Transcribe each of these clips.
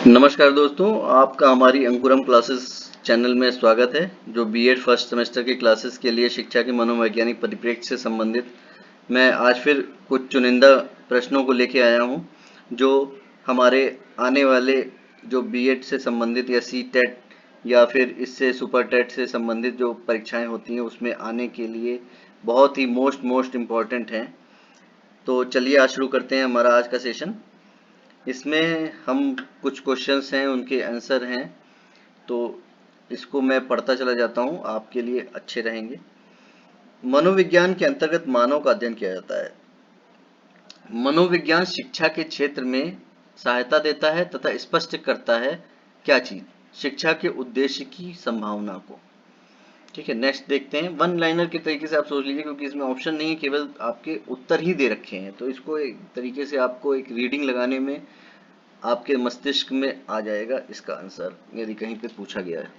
नमस्कार दोस्तों, आपका हमारी अंकुरम क्लासेस चैनल में स्वागत है। जो बीएड फर्स्ट सेमेस्टर की क्लासेस के लिए शिक्षा के मनोवैज्ञानिक परिप्रेक्ष्य से संबंधित मैं आज फिर कुछ चुनिंदा प्रश्नों को लेके आया हूं, जो हमारे आने वाले जो बीएड से संबंधित या सी टेट या फिर इससे सुपर टेट से संबंधित जो परीक्षाएं होती हैं उसमें आने के लिए बहुत ही मोस्ट इम्पॉर्टेंट हैं। तो चलिए आज शुरू करते हैं हमारा आज का सेशन। इसमें हम कुछ क्वेश्चंस हैं, उनके आंसर हैं, तो इसको मैं पढ़ता चला जाता हूं, आपके लिए अच्छे रहेंगे। मनोविज्ञान के अंतर्गत मानव का अध्ययन किया जाता है। मनोविज्ञान शिक्षा के क्षेत्र में सहायता देता है तथा स्पष्ट करता है क्या चीज, शिक्षा के उद्देश्य की संभावना को। ठीक है, नेक्स्ट देखते हैं। वन लाइनर के तरीके से आप सोच लीजिए, क्योंकि इसमें ऑप्शन नहीं है, केवल आपके उत्तर ही दे रखे हैं, तो इसको एक तरीके से आपको एक रीडिंग लगाने में आपके मस्तिष्क में आ जाएगा इसका आंसर, यदि कहीं पे पूछा गया है।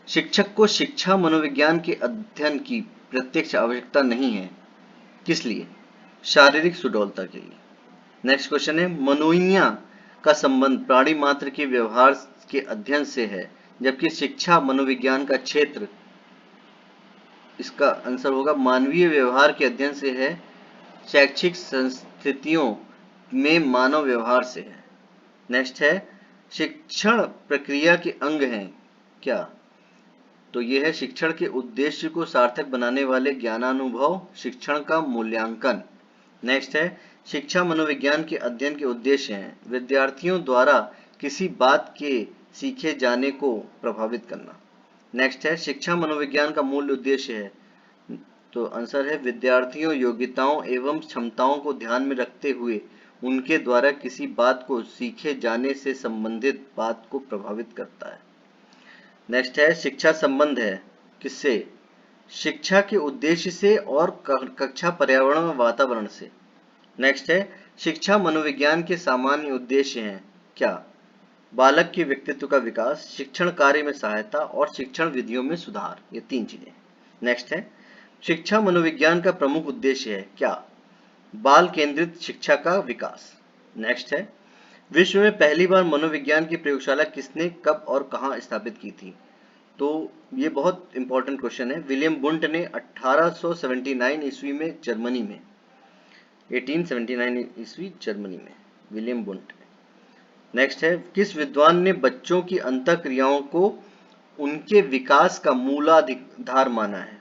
शिक्षक को शिक्षा मनोविज्ञान के अध्ययन की प्रत्यक्ष आवश्यकता नहीं है। किस लिए? शारीरिक सुडौलता के लिए। नेक्स्ट क्वेश्चन है, मनोइया का संबंध प्राणी मात्र के व्यवहार के अध्ययन से है, जबकि शिक्षा मनोविज्ञान का क्षेत्र, इसका आंसर होगा मानवीय व्यवहार के अध्ययन से है, शैक्षिक संस्थितियों में मानव व्यवहार से है। नेक्स्ट है, शिक्षण प्रक्रिया के अंग हैं क्या? तो यह है शिक्षण के उद्देश्य को सार्थक बनाने वाले ज्ञानानुभव शिक्षण का मूल्यांकन। नेक्स्ट है, शिक्षा मनोविज्ञान के अध्ययन के उद्देश्य हैं, विद्यार्थियों द्वारा किसी बात के सीखे जाने को प्रभावित करना। नेक्स्ट है, शिक्षा मनोविज्ञान का मूल उद्देश्य है, तो आंसर है विद्यार्थियों योग्यताओं एवं क्षमताओं को ध्यान में रखते हुए उनके द्वारा किसी बात को सीखे जाने से संबंधित बात को प्रभावित करता है। नेक्स्ट है, शिक्षा संबंध है किससे? शिक्षा के उद्देश्य से और कक्षा पर्यावरण व वातावरण से। नेक्स्ट है, शिक्षा मनोविज्ञान के सामान्य उद्देश्य हैं क्या? बालक के व्यक्तित्व का विकास, शिक्षण कार्य में सहायता और शिक्षण विधियों में सुधार, ये तीन चीजें। नेक्स्ट है, शिक्षा मनोविज्ञान का प्रमुख उद्देश्य है क्या? बाल केंद्रित शिक्षा का विकास। नेक्स्ट है, विश्व में पहली बार मनोविज्ञान की प्रयोगशाला किसने कब और कहां स्थापित की थी? तो ये बहुत इंपॉर्टेंट क्वेश्चन है। विलियम बुंट ने 1879 ईस्वी में जर्मनी में, 1879 ईस्वी जर्मनी में विलियम बुंट। नेक्स्ट है, किस विद्वान ने बच्चों की अंतः क्रियाओं को उनके विकास का मूलाधार माना है?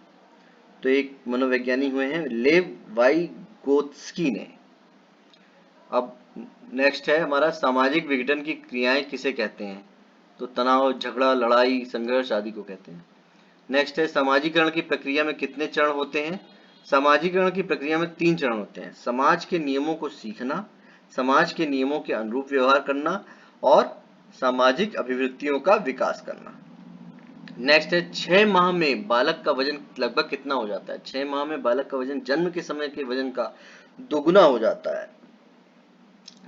तो एक मनोवैज्ञानिक हुए हैं लेव वाइगोत्स्की ने। अब नेक्स्ट है हमारा, सामाजिक विघटन की क्रियाएं किसे कहते हैं? तो तनाव, झगड़ा, लड़ाई, संघर्ष आदि को कहते हैं। नेक्स्ट है, सामाजिकरण की प्रक्रिया में कितने चरण होते हैं? सामाजिकरण की प्रक्रिया में 3 चरण होते हैं, समाज के नियमों को सीखना, समाज के नियमों के अनुरूप व्यवहार करना और सामाजिक अभिवृत्तियों का विकास करना। नेक्स्ट है, 6 माह में बालक का वजन लगभग कितना हो जाता है? 6 माह में बालक का वजन जन्म के समय के वजन का दुगुना हो जाता है।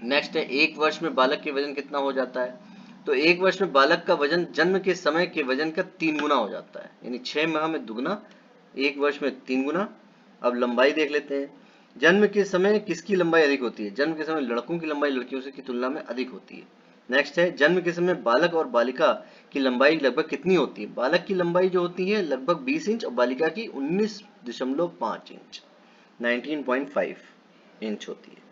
नेक्स्ट है, 1 वर्ष में बालक के वजन कितना हो जाता है? तो 1 वर्ष में बालक का वजन जन्म के समय के वजन का 3 गुना हो जाता है, यानी 6 माह में दुगना, 1 वर्ष में 3 गुना। अब लंबाई देख लेते हैं। जन्म के समय किसकी लंबाई अधिक होती है? जन्म के समय लड़कों की लंबाई लड़कियों से की तुलना में अधिक होती है। नेक्स्ट है, जन्म के समय बालक और बालिका की लंबाई लगभग कितनी होती है? बालक की लंबाई जो होती है लगभग 20 इंच और बालिका की 19.5 इंच, 19.5 इंच होती है।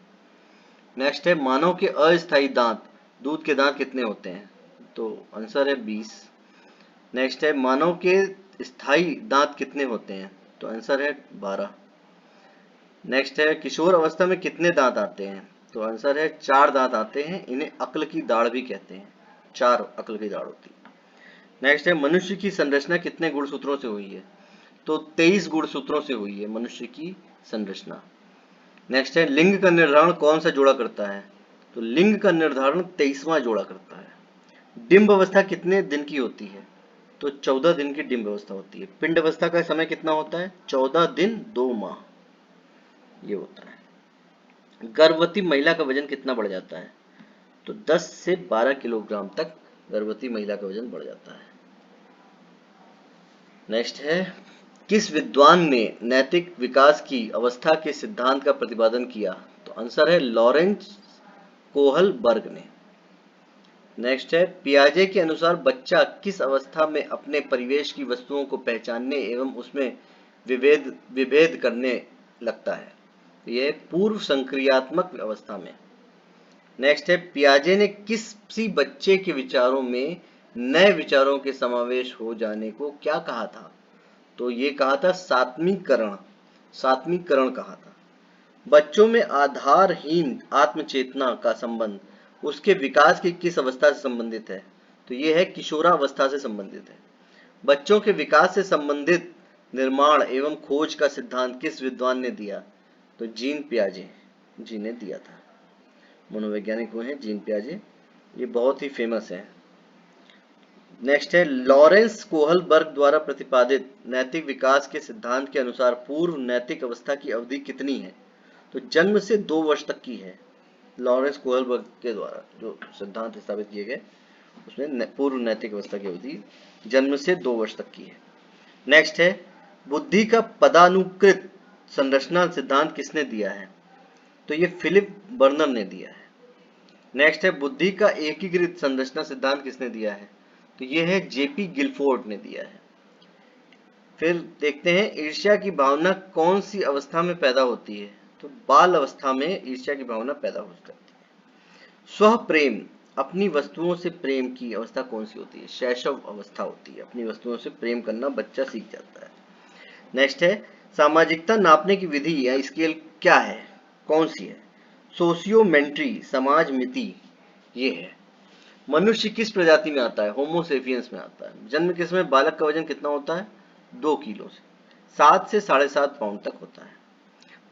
नेक्स्ट है, मानव के अस्थायी दांत, दूध के दांत कितने होते हैं? तो आंसर है 20। नेक्स्ट है, मानव के स्थायी दांत कितने होते हैं? तो आंसर है 12। नेक्स्ट है, किशोर अवस्था में कितने दांत आते हैं? तो आंसर है 4 दांत आते हैं, इन्हें अक्ल की दाढ़ भी कहते हैं, 4 अक्ल की दाढ़ होती है। नेक्स्ट है, मनुष्य की संरचना कितने गुणसूत्रों से हुई है? तो 23 गुणसूत्रों से हुई है मनुष्य की संरचना। नेक्स्ट है, लिंग का निर्धारण कौन सा जोड़ा करता है? तो लिंग का निर्धारण 23वां जोड़ा करता है। डिंब अवस्था कितने दिन की होती है? तो 14 दिन की डिंब अवस्था होती है। पिंड अवस्था का समय कितना होता है? 14 दिन 2 माह ये होता है। गर्भवती महिला का वजन कितना बढ़ जाता है? तो 10 से 12 किलोग्राम तक गर्भवती महिला का वजन बढ़ जाता है। नेक्स्ट है, किस विद्वान ने नैतिक विकास की अवस्था के सिद्धांत का प्रतिपादन किया? तो आंसर है लॉरेंस कोहलबर्ग ने। नेक्स्ट है पियाजे के अनुसार बच्चा किस अवस्था में अपने परिवेश की वस्तुओं को पहचानने एवं उसमें विभेद विभेद करने लगता है। यह पूर्व संक्रियात्मक अवस्था में। नेक्स्ट है पियाजे ने किसी बच्चे के विचारों में नए विचारों के समावेश हो जाने को क्या कहा था? तो ये कहा था सात्मीकरण। सात्मीकरण कहा था। बच्चों में आधारहीन आत्मचेतना का संबंध उसके विकास की किस अवस्था से संबंधित है? तो ये है किशोरावस्था से संबंधित है। बच्चों के विकास से संबंधित निर्माण एवं खोज का सिद्धांत किस विद्वान ने दिया? तो जीन पियाजे जी ने दिया था। मनोवैज्ञानिक वो हैं जीन पियाजे, ये बहुत ही फेमस है। नेक्स्ट है लॉरेंस कोहलबर्ग द्वारा प्रतिपादित नैतिक विकास के सिद्धांत के अनुसार पूर्व नैतिक अवस्था की अवधि कितनी है? तो जन्म से 2 वर्ष तक की है। लॉरेंस कोहलबर्ग के द्वारा जो सिद्धांत स्थापित किए गए उसमें पूर्व नैतिक अवस्था की अवधि जन्म से 2 वर्ष तक की है। नेक्स्ट है बुद्धि का पदानुकृत संरचना सिद्धांत किसने दिया है? तो ये फिलिप बर्नर ने दिया है। नेक्स्ट है बुद्धि का एकीकृत संरचना सिद्धांत किसने दिया है? तो ये है जेपी गिलफोर्ड ने दिया है। फिर देखते हैं ईर्ष्या की भावना कौन सी अवस्था में पैदा होती है? तो बाल अवस्था में ईर्ष्या की भावना पैदा हो सकती है। स्व प्रेम अपनी वस्तुओं से प्रेम की अवस्था कौन सी होती है? शैशव अवस्था होती है। अपनी वस्तुओं से प्रेम करना बच्चा सीख जाता है। नेक्स्ट है सामाजिकता नापने की विधि या स्केल क्या है? कौन सी है? सोशियोमेट्री समाज मिति ये है। मनुष्य किस प्रजाति में आता है? होमोसेपियंस में आता है। जन्म के समय बालक का वजन कितना होता है? 2 किलो से 7 से 7.5 पाउंड तक होता है।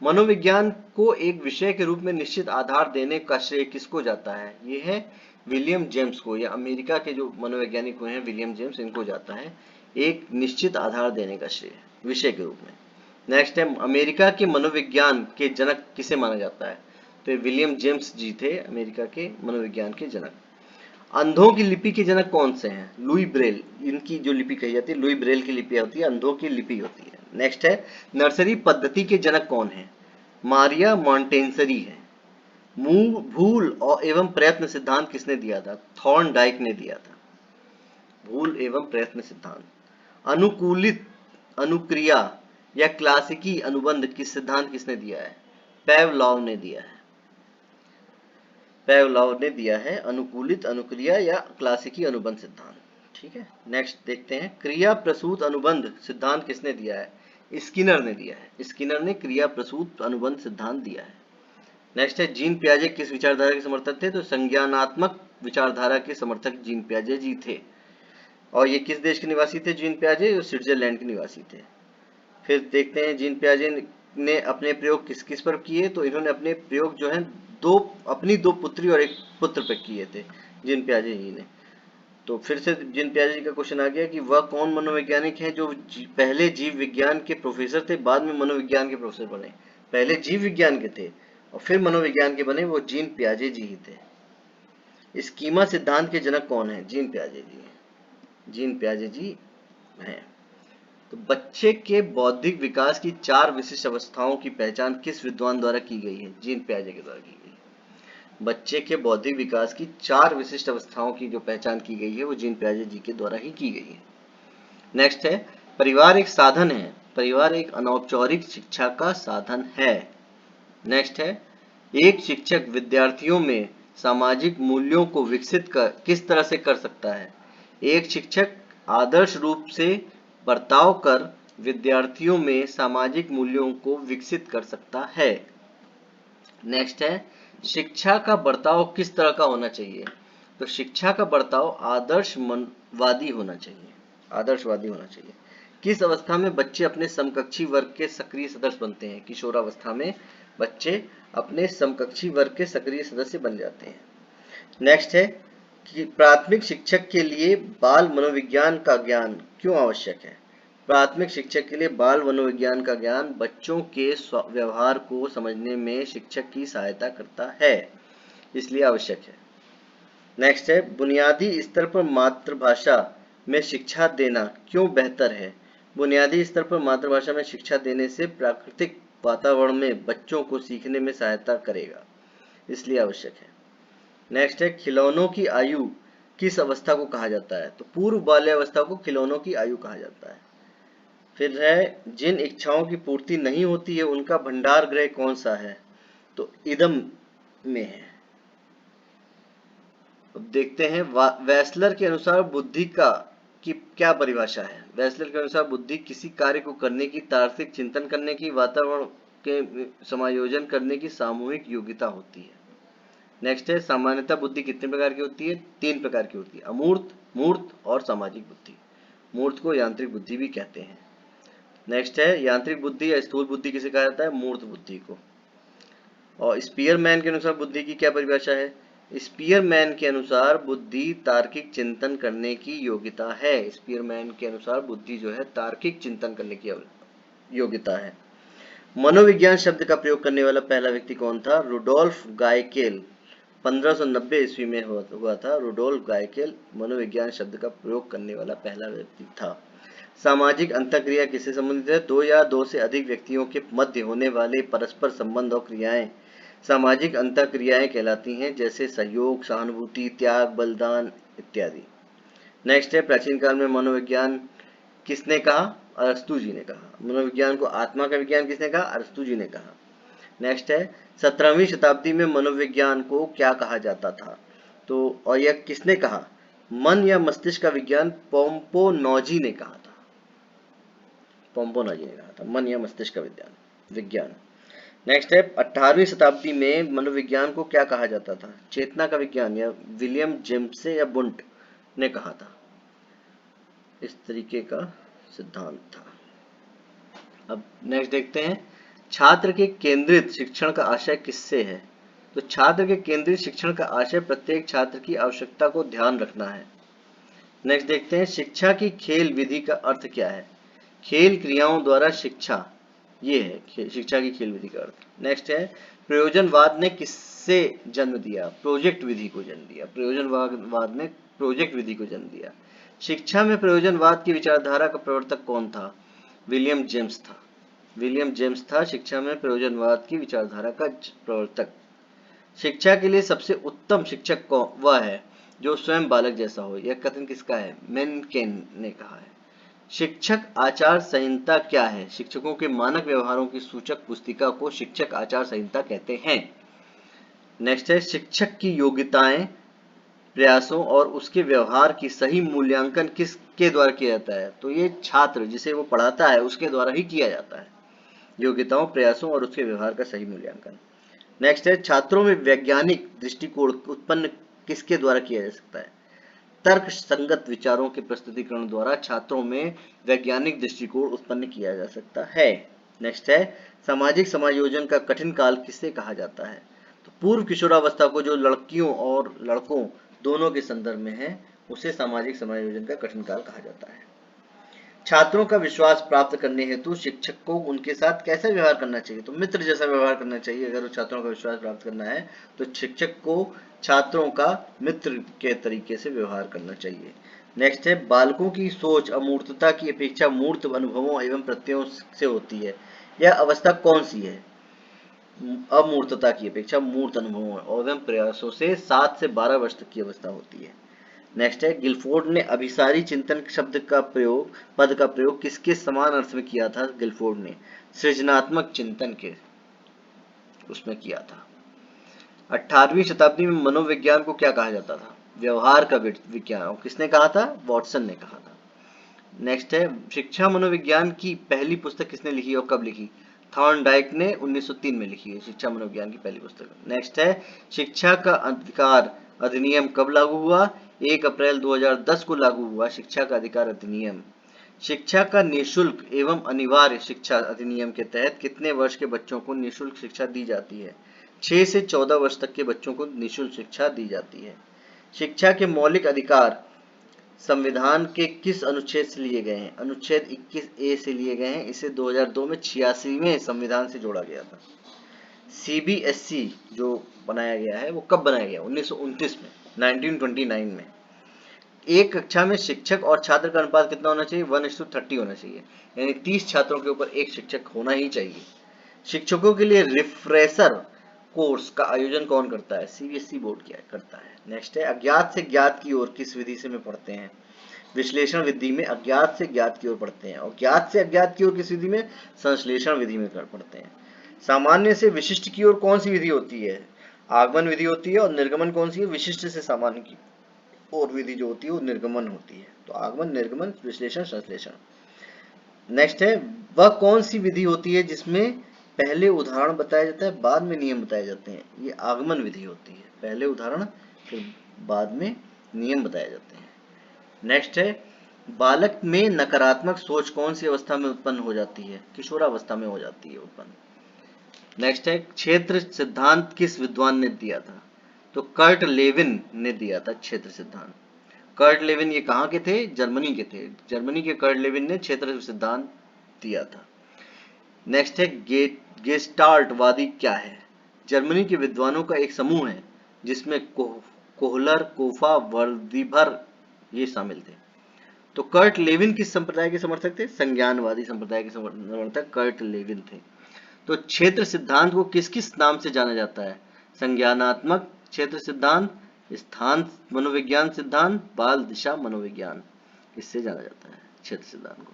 मनोविज्ञान को एक विषय के रूप में निश्चित आधार देने का श्रेय किसको जाता है? ये है विलियम जेम्स को, या अमेरिका के जो मनोवैज्ञानिक हुए हैं विलियम जेम्स, इनको जाता है एक निश्चित आधार देने का श्रेय विषय के रूप में। नेक्स्ट है अमेरिका के मनोविज्ञान के जनक किसे माना जाता है? तो विलियम जेम्स जी थे अमेरिका के मनोविज्ञान के जनक। अंधों की लिपि के जनक कौन से हैं? लुई ब्रेल, इनकी जो लिपि कही जाती है लुई ब्रेल की लिपि होती है, अंधों की लिपि होती है। नेक्स्ट है नर्सरी पद्धति के जनक कौन है? मारिया मॉन्टेसरी है। भूल और एवं प्रयत्न सिद्धांत किसने दिया था? थॉर्नडाइक ने दिया था। भूल एवं प्रयत्न सिद्धांत। अनुकूलित अनुक्रिया या क्लासिकी अनुबंध किस सिद्धांत किसने दिया है? पेवलॉव ने दिया है। पेवलॉव ने दिया है अनुकूलित अनुक्रिया या क्लासिकी अनुबंध सिद्धांत। ठीक है, नेक्स्ट देखते हैं क्रिया प्रसूत अनुबंध सिद्धांत किसने दिया है? स्किनर ने दिया है। स्किनर ने क्रिया प्रसूत अनुबंध सिद्धांत दिया है। नेक्स्ट है जीन पियाजे किस विचारधारा के समर्थक थे? तो संज्ञानात्मक विचारधारा के समर्थक जीन पियाजे जी थे। और ये किस देश के निवासी थे? जीन पियाजे स्विट्जरलैंड के निवासी थे। फिर देखते हैं जीन पियाजे ने अपने प्रयोग किस किस पर किए? तो इन्होंने अपने प्रयोग जो है अपनी 2 पुत्री और 1 पुत्र पर किए थे जीन पियाजे जी ने। तो फिर से जीन पियाजे जी का क्वेश्चन आ गया कि वह कौन मनोवैज्ञानिक हैं जो पहले जीव विज्ञान के प्रोफेसर थे, बाद में मनोविज्ञान के प्रोफेसर बने। पहले जीव विज्ञान के थे और फिर मनोविज्ञान के बने, वो जीन पियाजे जी ही थे। स्कीमा सिद्धांत के जनक कौन है? जीन पियाजे जी। जीन पियाजे जी हैं। तो बच्चे के बौद्धिक विकास की 4 विशिष्ट अवस्थाओं की पहचान किस विद्वान द्वारा की गई है? जीन पियाजे के द्वारा की गई। बच्चे के बौद्धिक विकास की 4 विशिष्ट अवस्थाओं की जो पहचान की गई है वो जीन पियाजे जी के द्वारा ही की गई है। नेक्स्ट है परिवार एक साधन है। परिवार एक अनौपचारिक शिक्षा का साधन है। नेक्स्ट है एक शिक्षक विद्यार्थियों में सामाजिक मूल्यों को विकसित किस तरह से कर सकता है? एक शिक्षक आदर्श रूप से बर्ताव कर विद्यार्थियों में सामाजिक मूल्यों को विकसित कर सकता है। नेक्स्ट है शिक्षा का बर्ताव किस तरह का होना चाहिए? तो शिक्षा का बर्ताव आदर्शवादी होना चाहिए। आदर्शवादी होना चाहिए। किस अवस्था में बच्चे अपने समकक्षी वर्ग के सक्रिय सदस्य बनते हैं? किशोरावस्था में बच्चे अपने समकक्षी वर्ग के सक्रिय सदस्य बन जाते हैं। नेक्स्ट है कि प्राथमिक शिक्षक के लिए बाल मनोविज्ञान का ज्ञान क्यों आवश्यक है? प्राथमिक शिक्षक के लिए बाल मनोविज्ञान का ज्ञान बच्चों के व्यवहार को समझने में शिक्षक की सहायता करता है, इसलिए आवश्यक है। नेक्स्ट है बुनियादी स्तर पर मातृभाषा में शिक्षा देना क्यों बेहतर है? बुनियादी स्तर पर मातृभाषा में शिक्षा देने से प्राकृतिक वातावरण में बच्चों को सीखने में सहायता करेगा, इसलिए आवश्यक है। नेक्स्ट है खिलौनों की आयु किस अवस्था को कहा जाता है? तो पूर्व बाल्यावस्था को खिलौनों की आयु कहा जाता है। फिर है जिन इच्छाओं की पूर्ति नहीं होती है उनका भंडार गृह कौन सा है? तो इदम में है। अब देखते हैं वेस्लर के अनुसार बुद्धि की क्या परिभाषा है? वेस्लर के अनुसार बुद्धि किसी कार्य को करने की, तार्किक चिंतन करने की, वातावरण के समायोजन करने की सामूहिक योग्यता होती है। नेक्स्ट है सामान्यतः बुद्धि कितने प्रकार की होती है? 3 प्रकार की होती है, अमूर्त, मूर्त और सामाजिक बुद्धि। मूर्त को यांत्रिक बुद्धि भी कहते हैं। नेक्स्ट है यांत्रिक बुद्धि या स्थूल बुद्धि किसे कहा जाता है? मूर्त बुद्धि को। और स्पीयरमैन के अनुसार बुद्धि की क्या परिभाषा है? स्पीयरमैन के अनुसार बुद्धि तार्किक चिंतन करने की योग्यता है। स्पीयरमैन के अनुसार बुद्धि जो है तार्किक चिंतन करने की योग्यता है। मनोविज्ञान शब्द का प्रयोग करने वाला पहला व्यक्ति कौन था? रुडोल्फ गायकेल। 1590 ईस्वी में हुआ था। रुडोल्फ गायकेल मनोविज्ञान शब्द का प्रयोग करने वाला पहला व्यक्ति था। सामाजिक अंतःक्रिया किससे संबंधित है? 2 या 2 से अधिक व्यक्तियों के मध्य होने वाले परस्पर संबंध और क्रियाएं सामाजिक अंतःक्रियाएं कहलाती हैं, जैसे सहयोग, सहानुभूति, त्याग, बलिदान इत्यादि। नेक्स्ट है प्राचीन काल में मनोविज्ञान किसने कहा? अरस्तु जी ने कहा। मनोविज्ञान को आत्मा का विज्ञान किसने कहा? अरस्तु जी ने कहा। नेक्स्ट है 17वीं शताब्दी में मनोविज्ञान को क्या कहा जाता था? तो और यह किसने कहा? मन या मस्तिष्क का विज्ञान पोम्पोनॉजी ने कहा था। पोम्पोनॉजी ने कहा था मन या मस्तिष्क का विज्ञान। नेक्स्ट है 18वीं शताब्दी में मनोविज्ञान को क्या कहा जाता था? चेतना का विज्ञान या विलियम जेम्से या बुंट ने कहा था। इस तरीके का सिद्धांत था। अब नेक्स्ट देखते हैं छात्र के केंद्रित शिक्षण का आशय किससे है? तो छात्र के केंद्रित शिक्षण का आशय प्रत्येक छात्र की आवश्यकता को ध्यान रखना है। नेक्स्ट देखते हैं शिक्षा की खेल विधि का अर्थ क्या है? खेल क्रियाओं द्वारा शिक्षा, ये है शिक्षा की खेल विधि का अर्थ। नेक्स्ट है प्रयोजनवाद ने किससे जन्म दिया? प्रोजेक्ट विधि को जन्म दिया। प्रयोजनवाद ने प्रोजेक्ट विधि को जन्म दिया। शिक्षा में प्रयोजनवाद की विचारधारा का प्रवर्तक कौन था? विलियम जेम्स था। विलियम जेम्स था शिक्षा में प्रयोजनवाद की विचारधारा का प्रवर्तक। शिक्षा के लिए सबसे उत्तम शिक्षक वह है जो स्वयं बालक जैसा हो। यह कथन किसका है? मेनकेन ने कहा है। शिक्षक आचार संहिता क्या है? शिक्षकों के मानक व्यवहारों की सूचक पुस्तिका को शिक्षक आचार संहिता कहते हैं। नेक्स्ट है शिक्षक की योग्यताएं, प्रयासों और उसके व्यवहार की सही मूल्यांकन किसके द्वारा किया जाता है? तो ये छात्र जिसे वो पढ़ाता है उसके द्वारा ही किया जाता है। योग्यताओं, प्रयासों और उसके व्यवहार का सही मूल्यांकन। नेक्स्ट है छात्रों में वैज्ञानिक दृष्टिकोण उत्पन्न किसके द्वारा किया जा सकता है? तर्क संगत विचारों के प्रस्तुतिकरण द्वारा छात्रों में वैज्ञानिक दृष्टिकोण उत्पन्न किया जा सकता है। नेक्स्ट है सामाजिक समायोजन का कठिन काल किसे कहा जाता है? तो पूर्व किशोरावस्था को जो लड़कियों और लड़कों दोनों के संदर्भ में है उसे सामाजिक समायोजन का कठिन काल कहा जाता है। छात्रों का विश्वास प्राप्त करने हेतु शिक्षक को उनके साथ कैसा व्यवहार करना चाहिए? तो मित्र जैसा व्यवहार करना चाहिए। अगर वो छात्रों का विश्वास प्राप्त करना है तो शिक्षक को छात्रों का मित्र के तरीके से व्यवहार करना चाहिए। नेक्स्ट है बालकों की सोच अमूर्तता की अपेक्षा मूर्त अनुभवों एवं प्रत्ययों से होती है। यह अवस्था कौन सी है? अमूर्तता की अपेक्षा मूर्त अनुभवों एवं प्रयासों से 7 से 12 वर्ष तक की अवस्था होती है। नेक्स्ट है गिलफोर्ड ने अभिसारी चिंतन शब्द का पद का प्रयोग किसके समान अर्थ में किया था? गिलफोर्ड ने सृजनात्मक चिंतन के उसमें किया था। 18वीं शताब्दी में मनोविज्ञान को क्या कहा जाता था? व्यवहार का विज्ञान। किसने कहा था? वॉटसन ने कहा था। नेक्स्ट है शिक्षा मनोविज्ञान की पहली पुस्तक किसने लिखी और कब लिखी? थॉर्नडाइक ने 1903 में लिखी है शिक्षा मनोविज्ञान की पहली पुस्तक। नेक्स्ट है शिक्षा का अधिकार अधिनियम कब लागू हुआ? 1 अप्रैल 2010 को लागू हुआ शिक्षा का अधिकार अधिनियम। शिक्षा का निःशुल्क एवं अनिवार्य शिक्षा अधिनियम के तहत कितने वर्ष के बच्चों को निःशुल्क शिक्षा दी जाती है? 6 से 14 वर्ष तक के बच्चों को निःशुल्क शिक्षा दी जाती है। शिक्षा के मौलिक अधिकार संविधान के किस अनुच्छेद से लिए गए हैं? अनुच्छेद 21A से लिए गए हैं। इसे 2002 में 86वें संविधान से जोड़ा गया था। CBSE जो बनाया गया है वो कब बनाया गया? 1929 में, 1929 में। एक कक्षा में शिक्षक और छात्र का अनुपात कितना होना चाहिए? 1:30 होना चाहिए, यानी 30 छात्रों के ऊपर एक शिक्षक होना ही चाहिए। शिक्षकों के लिए रिफ्रेशर कोर्स का आयोजन कौन करता है? सीबीएसई बोर्ड क्या करता है। नेक्स्ट है अज्ञात से ज्ञात की ओर किस विधि से में पढ़ते हैं? विश्लेषण विधि में अज्ञात से ज्ञात की ओर पढ़ते हैं। और ज्ञात से अज्ञात की ओर किस विधि में? संश्लेषण विधि में पढ़ते हैं। सामान्य से विशिष्ट की ओर कौन सी विधि होती है? आगमन विधि होती है। और निर्गमन कौन सी है? विशिष्ट से सामान्य की और विधि जो होती है वो निर्गमन होती है। तो आगमन, निर्गमन, विश्लेषण, संश्लेषण। नेक्स्ट है वह कौन सी विधि होती है जिसमें पहले उदाहरण बताया जाता है बाद में नियम बताए जाते हैं? ये आगमन विधि होती है। पहले उदाहरण फिर बाद में नियम बताए जाते हैं। नेक्स्ट है बालक में नकारात्मक सोच कौन सी अवस्था में उत्पन्न हो जाती है? किशोरावस्था में हो जाती है उत्पन्न। नेक्स्ट है क्षेत्र सिद्धांत किस विद्वान ने दिया था? तो कर्ट लेविन ने दिया था क्षेत्र सिद्धांत। कर्ट लेविन ये कहाँ के थे? जर्मनी के थे। जर्मनी के कर्ट लेविन ने क्षेत्र सिद्धांत दिया था। नेक्स्ट है गेस्टाल्टवादी क्या है? जर्मनी के विद्वानों का एक समूह है जिसमें कोहलर, कोफा, वर्दीभर ये शामिल थे। तो कर्ट लेविन किस संप्रदाय के समर्थक थे? संज्ञानवादी संप्रदाय के समर्थक कर्ट लेविन थे। तो क्षेत्र सिद्धांत को किस किस नाम से जाना जाता है? संज्ञानात्मक क्षेत्र सिद्धांत, स्थान मनोविज्ञान सिद्धांत, बाल दिशा मनोविज्ञान, इससे जाना जाता है क्षेत्र सिद्धांत को।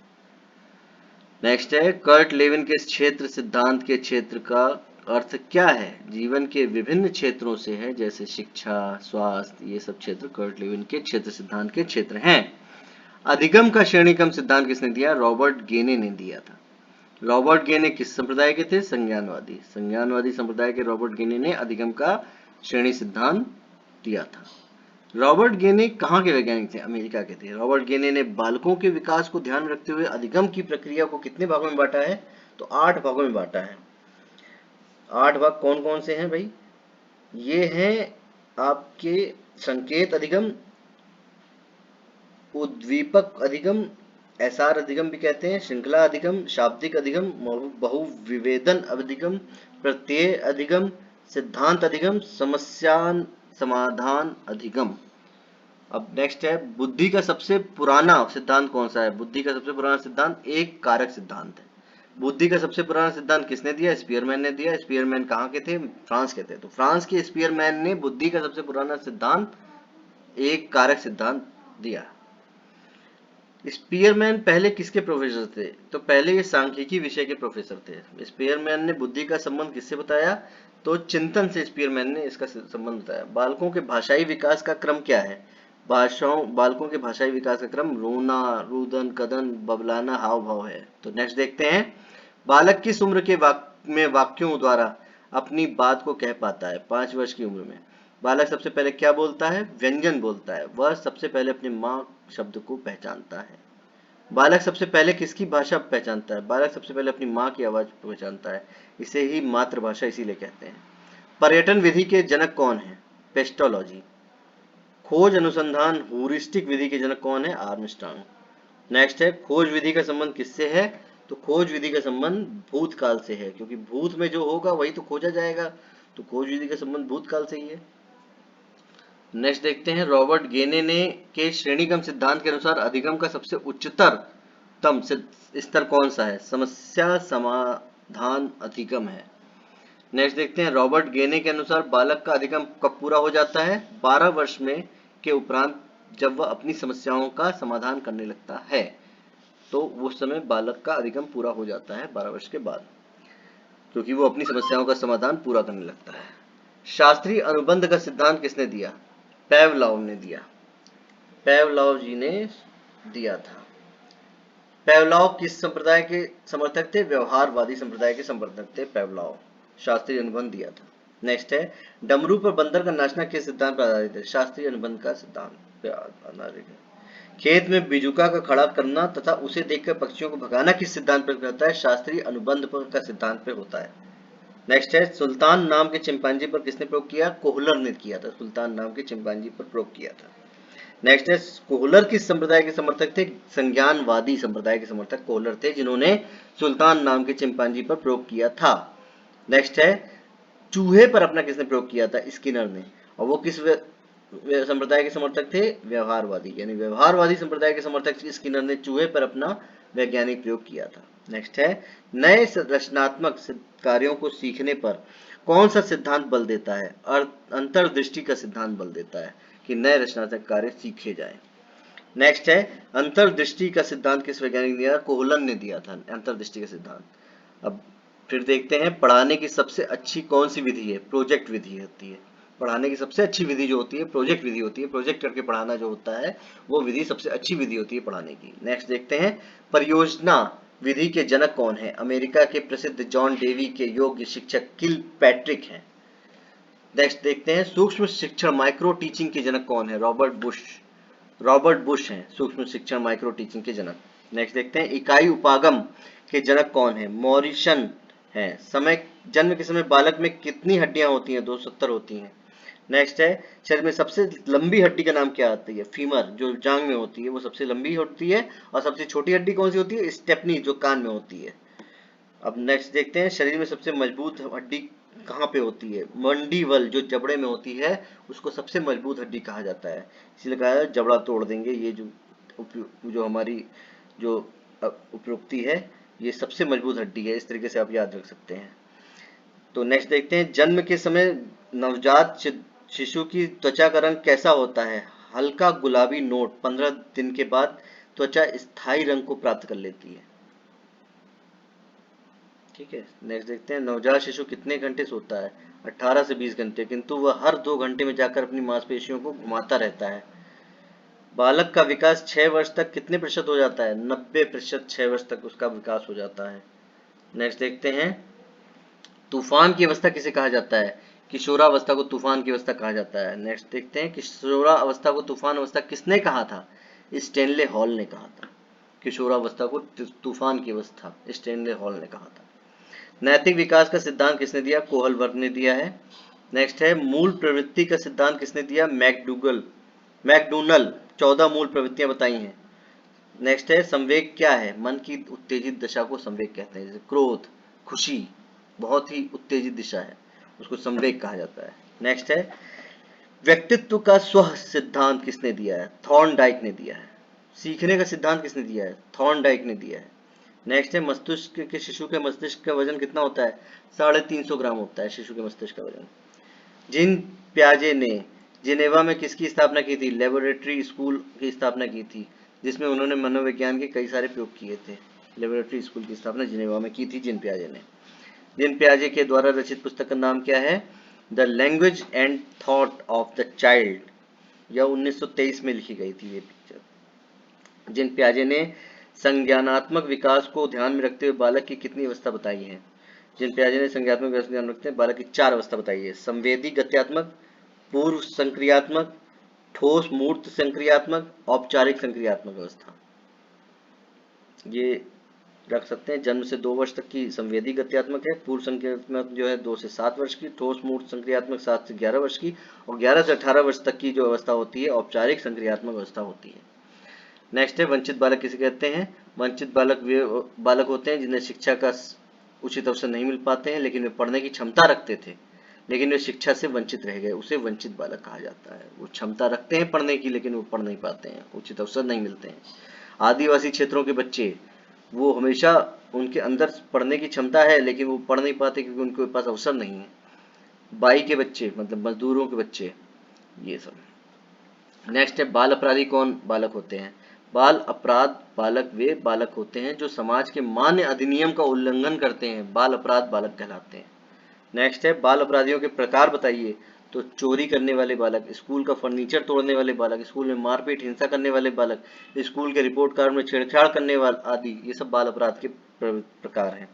नेक्स्ट है कर्ट लेविन के क्षेत्र सिद्धांत के क्षेत्र का अर्थ क्या है? जीवन के विभिन्न क्षेत्रों से है, जैसे शिक्षा, स्वास्थ्य, ये सब क्षेत्र कर्ट लेविन के क्षेत्र सिद्धांत के क्षेत्र हैं। अधिगम का श्रेणीक्रम सिद्धांत किसने दिया? रॉबर्ट गेने ने दिया था। रॉबर्ट गेने किस संप्रदाय के थे? संज्ञानवादी। संज्ञानवादी संप्रदाय के रॉबर्ट गेने ने अधिगम का श्रेणी सिद्धांत दिया था। रॉबर्ट गेने कहाँ के वैज्ञानिक थे? अमेरिका के थे। रॉबर्ट गेने ने बालकों के विकास को ध्यान में रखते हुए अधिगम की प्रक्रिया को कितने भागों में बांटा है? तो 8 भागों में बांटा है। 8 भाग कौन कौन से हैं भाई? ये हैं आपके संकेत अधिगम, उद्दीपक अधिगम, एसआर अधिगम भी कहते हैं, श्रृंखला अधिगम, शाब्दिक अधिगम, बहुविवेदन अधिगम, प्रत्यय अधिगम, सिद्धांत अधिगम, समस्या समाधान अधिगम। अब नेक्स्ट है बुद्धि का सबसे पुराना सिद्धांत कौन सा है? बुद्धि का सबसे पुराना सिद्धांत एक कारक सिद्धांत है। बुद्धि का सबसे पुराना सिद्धांत किसने दिया? स्पीयरमैन ने दिया। स्पीयरमैन कहाँ के थे? फ्रांस के थे। तो फ्रांस के स्पीयरमैन ने बुद्धि का सबसे पुराना सिद्धांत एक कारक सिद्धांत दिया। स्पीयरमैन पहले किसके प्रोफेसर थे? तो पहले ये सांख्यिकी विषय के प्रोफेसर थे। स्पीयरमैन ने बुद्धि का संबंध किससे बताया? तो चिंतन से स्पीयरमैन ने इसका संबंध बताया। बालकों के भाषाई विकास का क्रम क्या है? बालकों के भाषाई विकास का क्रम रोना, रुदन, कदन, बबलाना, हाव भाव है। तो नेक्स्ट देखते हैं बालक किस उम्र के में वाक्यों द्वारा अपनी बात को कह पाता है? 5 वर्ष की उम्र में। बालक सबसे पहले क्या बोलता है? व्यंजन बोलता है। वह सबसे पहले अपनी माँ शब्द को पहचानता है। बालक सबसे पहले किसकी भाषा पहचानता है? बालक सबसे पहले अपनी माँ की आवाज पहचानता है। इसे ही मातृभाषा इसीलिए कहते हैं। पर्यटन विधि के जनक कौन है? पेस्टोलॉजी। खोज अनुसंधान ह्यूरिस्टिक विधि के जनक कौन है? आर्मस्ट्रांग। नेक्स्ट है खोज विधि का संबंध किससे है? तो खोज विधि का संबंध भूतकाल से है, क्योंकि भूत में जो होगा वही तो खोजा जाएगा। तो खोज विधि का संबंध भूतकाल से ही है। नेक्स्ट देखते हैं रॉबर्ट गेने ने के श्रेणीक्रम सिद्धांत के अनुसार अधिगम का सबसे उच्चतम स्तर कौन सा है? समस्या समाधान अधिगम है। नेक्स्ट देखते हैं रॉबर्ट गेने के अनुसार बालक का अधिगम कब पूरा हो जाता है? 12 वर्ष में के उपरांत, जब वह अपनी समस्याओं का समाधान करने लगता है। तो उस समय बालक का अधिगम पूरा हो जाता है 12 वर्ष के बाद, क्योंकि वो अपनी समस्याओं का समाधान पूरा करने लगता है। शास्त्रीय अनुबंध का सिद्धांत किसने दिया? पेवलॉव ने दिया। पेवलॉव जी ने दिया था। पेवलॉव किस संप्रदाय के समर्थक थे? व्यवहारवादी संप्रदाय के समर्थक थे पेवलॉव। शास्त्रीय अनुबंध दिया था। नेक्स्ट है डमरू पर बंदर का नाचना किस सिद्धांत पर आधारित है? शास्त्रीय अनुबंध का सिद्धांत पर आधारित है। खेत में बिजुका का खड़ा करना तथा उसे देखकर पक्षियों को भगाना किस सिद्धांत पर होता है? शास्त्रीय अनुबंध का सिद्धांत पर होता है। नेक्स्ट है सुल्तान नाम के चिंपांजी पर किसने प्रयोग किया? कोहलर ने किया था। सुल्तान नाम के चिंपांजी पर प्रयोग किया था। नेक्स्ट है कोहलर किस संप्रदाय के समर्थक थे? संज्ञानवादी संप्रदाय के समर्थक कोहलर थे, जिन्होंने सुल्तान नाम के चिंपांजी पर प्रयोग किया था। नेक्स्ट है चूहे पर अपना किसने प्रयोग किया था? स्किनर ने। और वो किस संप्रदाय के समर्थक थे? व्यवहारवादी, यानी व्यवहारवादी संप्रदाय के समर्थक स्किनर ने चूहे पर अपना वैज्ञानिक प्रयोग किया था। नेक्स्ट है नए रचनात्मक कार्यों को सीखने पर कौन सा सिद्धांत बल देता है? अंतर्दृष्टि का सिद्धांत बल देता है कि नए रचनात्मक कार्य सीखे जाए। नेक्स्ट है अंतर्दृष्टि का सिद्धांत किस वैज्ञानिक ने दिया? कोहलन ने दिया था अंतर्दृष्टि का सिद्धांत। अब फिर देखते हैं पढ़ाने की सबसे अच्छी कौन सी विधि है? प्रोजेक्ट विधि होती है। पढ़ाने की सबसे अच्छी विधि जो होती है प्रोजेक्ट विधि होती है। प्रोजेक्ट करके पढ़ाना जो होता है वो विधि सबसे अच्छी विधि होती है पढ़ाने की। नेक्स्ट देखते हैं परियोजना विधि के जनक कौन है? अमेरिका के प्रसिद्ध जॉन डेवी के योग्य शिक्षक किल पैट्रिक हैं। नेक्स्ट देखते हैं सूक्ष्म शिक्षण माइक्रो टीचिंग के जनक कौन है? रॉबर्ट बुश हैं सूक्ष्म शिक्षण माइक्रो टीचिंग के जनक। नेक्स्ट देखते हैं इकाई उपागम के जनक कौन है? मॉरिसन है। समय जन्म के समय बालक में कितनी हड्डियां होती हैं? 270 होती हैं। नेक्स्ट है शरीर में सबसे लंबी हड्डी का नाम क्या आती है? फीमर, जो जांग में होती है वो सबसे लंबी होती है। और सबसे छोटी हड्डी कौन सी होती है? स्टेपनी, जो कान में होती है। अब नेक्स्ट देखते हैं शरीर में सबसे मजबूत हड्डी कहाँ पे होती है? मंडीबल, जो जबड़े में होती है उसको सबसे मजबूत हड्डी कहा जाता है। इसलिए कहा है जबड़ा तोड़ देंगे। ये जो हमारी जो उपयुक्ति है ये सबसे मजबूत हड्डी है। इस तरीके से आप याद रख सकते हैं। तो नेक्स्ट देखते हैं जन्म के समय नवजात शिशु की त्वचा का रंग कैसा होता है? हल्का गुलाबी नोट। 15 दिन के बाद त्वचा स्थायी रंग को प्राप्त कर लेती है। ठीक है। नेक्स्ट देखते हैं नवजात शिशु कितने घंटे सोता है? 18 से 20 घंटे, किंतु वह हर 2 घंटे में जाकर अपनी मांसपेशियों को घुमाता रहता है। बालक का विकास 6 वर्ष तक कितने प्रतिशत हो जाता है? 90%। 6 वर्ष तक उसका विकास हो जाता है। नेक्स्ट देखते हैं तूफान की अवस्था किसे कहा जाता है? किशोरावस्था को तूफान की अवस्था कहा जाता है। नेक्स्ट देखते हैं किशोरावस्था को तूफान अवस्था किसने कहा था? स्टैनले हॉल ने कहा था। किशोरावस्था को तूफान की अवस्था स्टैनले हॉल ने कहा था। नैतिक विकास का सिद्धांत किसने दिया? कोहलबर्ग ने दिया है। नेक्स्ट है मूल प्रवृत्ति का सिद्धांत किसने दिया? मैकडूनल। 14 मूल प्रवृत्तियां बताई हैं। नेक्स्ट है संवेग क्या है? मन की उत्तेजित दशा को संवेग कहते हैं। जैसे क्रोध, खुशी बहुत ही उत्तेजित दिशा है, उसको संवेग कहा जाता है। नेक्स्ट है व्यक्तित्व का स्व सिद्धांत किसने दिया है? थॉर्नडाइक ने दिया है। सीखने का सिद्धांत किसने दिया है? थॉर्नडाइक ने दिया है। नेक्स्ट है मस्तिष्क के शिशु के मस्तिष्क का वजन कितना होता है? 350 ग्राम होता है शिशु के मस्तिष्क का वजन। जिन प्याजे ने जिनेवा में किसकी स्थापना की थी? लेबोरेटरी स्कूल की स्थापना की थी, जिसमें उन्होंने मनोविज्ञान के कई सारे प्रयोग किए थे। लेबोरेटरी स्कूल की स्थापना जिनेवा में की थी जिन प्याजे ने। जिन प्याजे के द्वारा रचित पुस्तक का नाम क्या है? The language and thought of the child. यह 1923 में लिखी गई थी ये पिक्चर। जिन प्याजे ने संज्ञानात्मक विकास को ध्यान में रखते हुए बालक की कितनी अवस्था बताई है? जिन प्याजे ने संज्ञानात्मक विकास को ध्यान में रखते हुए बालक की 4 अवस्था बताई है। संवेदी गत्यात्मक, पूर्व संक्रियात्मक, ठोस मूर्त संक्रियात्मक, औपचारिक संक्रियात्मक अवस्था। ये रख सकते हैं। जन्म से 2 वर्ष तक की संवेदी गत्यात्मक है। पूर्व संक्रियात्मक जो है 2 से 7 वर्ष की। ठोस मूर्त संक्रियात्मक 7 से 11 वर्ष की। और 11 से 18 वर्ष तक की जो अवस्था होती है औपचारिक संक्रियात्मक अवस्था होती है। नेक्स्ट है वंचित बालक किसे कहते हैं? वंचित बालक वे बालक होते हैं जिन्हें शिक्षा का उचित अवसर नहीं मिल पाते हैं, लेकिन वे पढ़ने की क्षमता रखते थे, लेकिन वे शिक्षा से वंचित रह गए। उसे वंचित बालक कहा जाता है। वो क्षमता रखते हैं पढ़ने की, लेकिन वो पढ़ नहीं पाते हैं, उचित अवसर नहीं मिलते हैं। आदिवासी क्षेत्रों के बच्चे, वो हमेशा उनके अंदर पढ़ने की क्षमता है, लेकिन वो पढ़ नहीं पाते क्योंकि उनके पास अवसर नहीं है। बाई के बच्चे मतलब मजदूरों के बच्चे, ये सब। नेक्स्ट है बाल अपराधी कौन बालक होते हैं? बाल अपराध बालक वे बालक होते हैं जो समाज के मान्य अधिनियम का उल्लंघन करते हैं, बाल अपराध बालक कहलाते हैं। नेक्स्ट है बाल अपराधियों के प्रकार बताइए। तो चोरी करने वाले बालक, स्कूल का फर्नीचर तोड़ने वाले बालक, स्कूल में मारपीट हिंसा करने वाले बालक, स्कूल के रिपोर्ट कार्ड में छेड़छाड़ करने वाले आदि, ये सब बाल अपराध के प्रकार हैं।